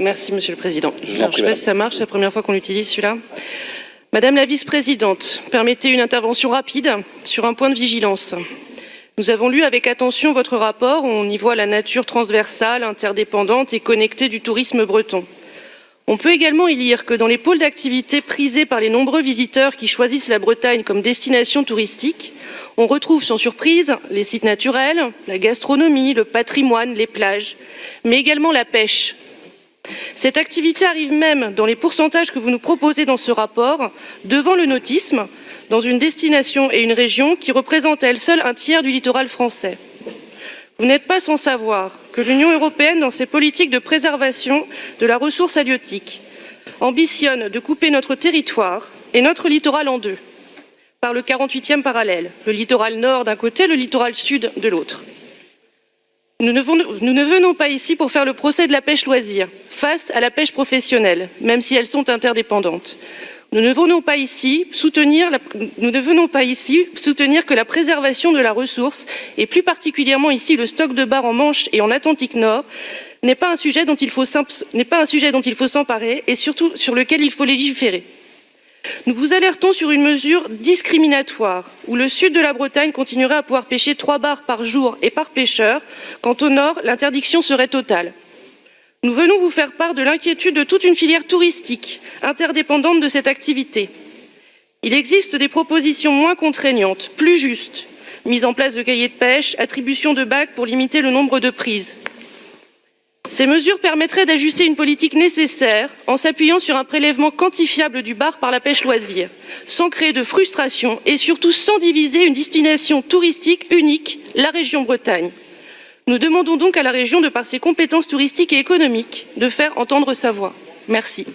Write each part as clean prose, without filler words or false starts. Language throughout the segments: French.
Merci, Monsieur le Président. Je ne sais pas si ça marche, c'est la première fois qu'on l'utilise, celui-là. Madame la vice-présidente, permettez une intervention rapide sur un point de vigilance. Nous avons lu avec attention votre rapport, on y voit la nature transversale, interdépendante et connectée du tourisme breton. On peut également y lire que dans les pôles d'activité prisés par les nombreux visiteurs qui choisissent la Bretagne comme destination touristique, on retrouve sans surprise les sites naturels, la gastronomie, le patrimoine, les plages, mais également la pêche. Cette activité arrive même, dans les pourcentages que vous nous proposez dans ce rapport, devant le nautisme, dans une destination et une région qui représentent à elles seules un tiers du littoral français. Vous n'êtes pas sans savoir que l'Union européenne, dans ses politiques de préservation de la ressource halieutique, ambitionne de couper notre territoire et notre littoral en deux, par le 48e parallèle, le littoral nord d'un côté, le littoral sud de l'autre. Nous ne venons pas ici pour faire le procès de la pêche loisir face à la pêche professionnelle, même si elles sont interdépendantes. Nous ne venons pas ici soutenir que la préservation de la ressource, et plus particulièrement ici le stock de bar en Manche et en Atlantique Nord, n'est pas un sujet dont il faut s'emparer et surtout sur lequel il faut légiférer. Nous vous alertons sur une mesure discriminatoire où le sud de la Bretagne continuerait à pouvoir pêcher 3 bars par jour et par pêcheur, quand au nord, l'interdiction serait totale. Nous venons vous faire part de l'inquiétude de toute une filière touristique interdépendante de cette activité. Il existe des propositions moins contraignantes, plus justes, mise en place de cahiers de pêche, attribution de bacs pour limiter le nombre de prises. Ces mesures permettraient d'ajuster une politique nécessaire en s'appuyant sur un prélèvement quantifiable du bar par la pêche loisir, sans créer de frustration et surtout sans diviser une destination touristique unique, la région Bretagne. Nous demandons donc à la région, de par ses compétences touristiques et économiques, de faire entendre sa voix. Merci.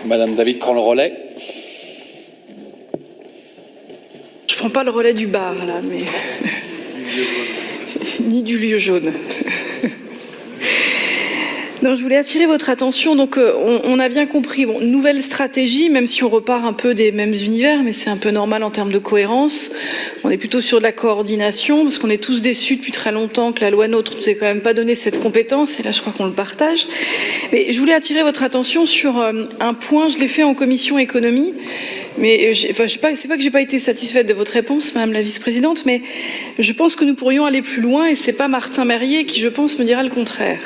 Madame David prend le relais. Je ne prends pas le relais du bar, là, mais... ni du lieu jaune. Non, je voulais attirer votre attention. Donc, on a bien compris, bon, nouvelle stratégie, même si on repart un peu des mêmes univers, mais c'est un peu normal en termes de cohérence. On est plutôt sur de la coordination, parce qu'on est tous déçus depuis très longtemps que la loi NOTRe ne nous ait quand même pas donné cette compétence, et là, je crois qu'on le partage. Mais je voulais attirer votre attention sur un point, je l'ai fait en commission économie, mais c'est pas que j'ai pas été satisfaite de votre réponse, Madame la vice-présidente, mais je pense que nous pourrions aller plus loin, et c'est pas Martin Merrier qui, je pense, me dira le contraire.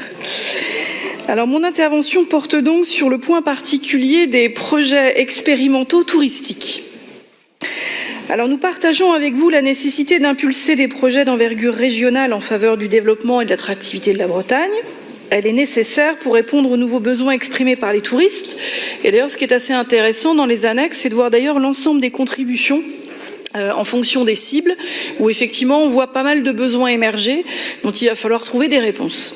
Alors, mon intervention porte donc sur le point particulier des projets expérimentaux touristiques. Alors, nous partageons avec vous la nécessité d'impulser des projets d'envergure régionale en faveur du développement et de l'attractivité de la Bretagne. Elle est nécessaire pour répondre aux nouveaux besoins exprimés par les touristes. Et d'ailleurs, ce qui est assez intéressant dans les annexes, c'est de voir d'ailleurs l'ensemble des contributions en fonction des cibles, où effectivement on voit pas mal de besoins émerger, dont il va falloir trouver des réponses.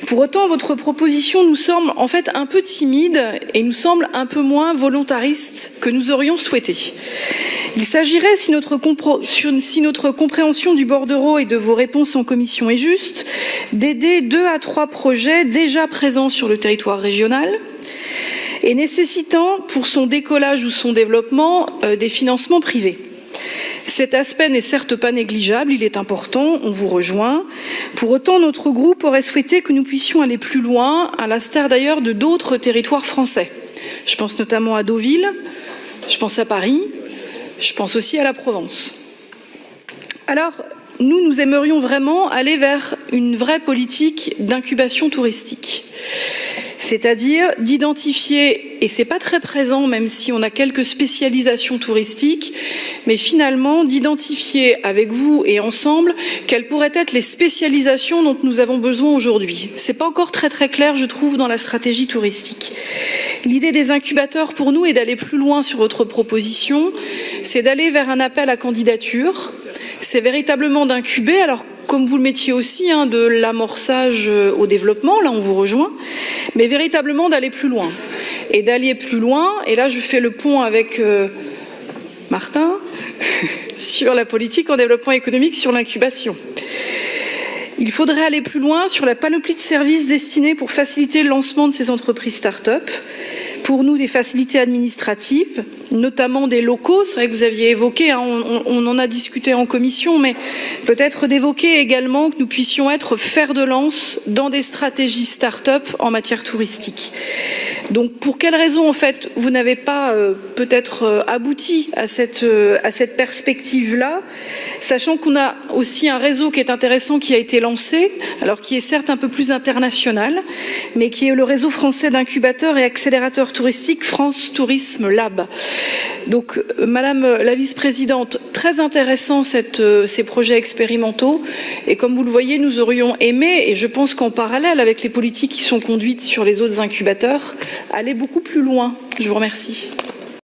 Pour autant, votre proposition nous semble en fait un peu timide et nous semble un peu moins volontariste que nous aurions souhaité. Il s'agirait, si notre compréhension du bordereau et de vos réponses en commission est juste, d'aider 2 à 3 projets déjà présents sur le territoire régional et nécessitant pour son décollage ou son développement des financements privés. Cet aspect n'est certes pas négligeable, il est important, on vous rejoint. Pour autant, notre groupe aurait souhaité que nous puissions aller plus loin, à l'instar d'ailleurs de d'autres territoires français. Je pense notamment à Deauville, je pense à Paris, je pense aussi à la Provence. Alors, nous aimerions vraiment aller vers une vraie politique d'incubation touristique. C'est-à-dire d'identifier, et c'est pas très présent même si on a quelques spécialisations touristiques, mais finalement d'identifier avec vous et ensemble quelles pourraient être les spécialisations dont nous avons besoin aujourd'hui. C'est pas encore très clair, je trouve, dans la stratégie touristique. L'idée des incubateurs pour nous est d'aller plus loin sur votre proposition, c'est d'aller vers un appel à candidature, c'est véritablement d'incuber, alors comme vous le mettiez aussi, de l'amorçage au développement, là on vous rejoint, mais véritablement d'aller plus loin. Et d'aller plus loin, et là je fais le pont avec Martin, sur la politique en développement économique, sur l'incubation. Il faudrait aller plus loin sur la panoplie de services destinés pour faciliter le lancement de ces entreprises start-up, pour nous des facilités administratives, notamment des locaux. C'est vrai que vous aviez évoqué, hein, on en a discuté en commission, mais peut-être d'évoquer également que nous puissions être fer de lance dans des stratégies start-up en matière touristique. Donc pour quelles raisons en fait vous n'avez pas peut-être abouti à cette perspective-là, sachant qu'on a aussi un réseau qui est intéressant qui a été lancé, alors qui est certes un peu plus international, mais qui est le réseau français d'incubateurs et accélérateurs touristiques France Tourisme Lab. Donc Madame la vice-présidente, très intéressant ces projets expérimentaux, et comme vous le voyez, nous aurions aimé, et je pense qu'en parallèle avec les politiques qui sont conduites sur les autres incubateurs, aller beaucoup plus loin. Je vous remercie.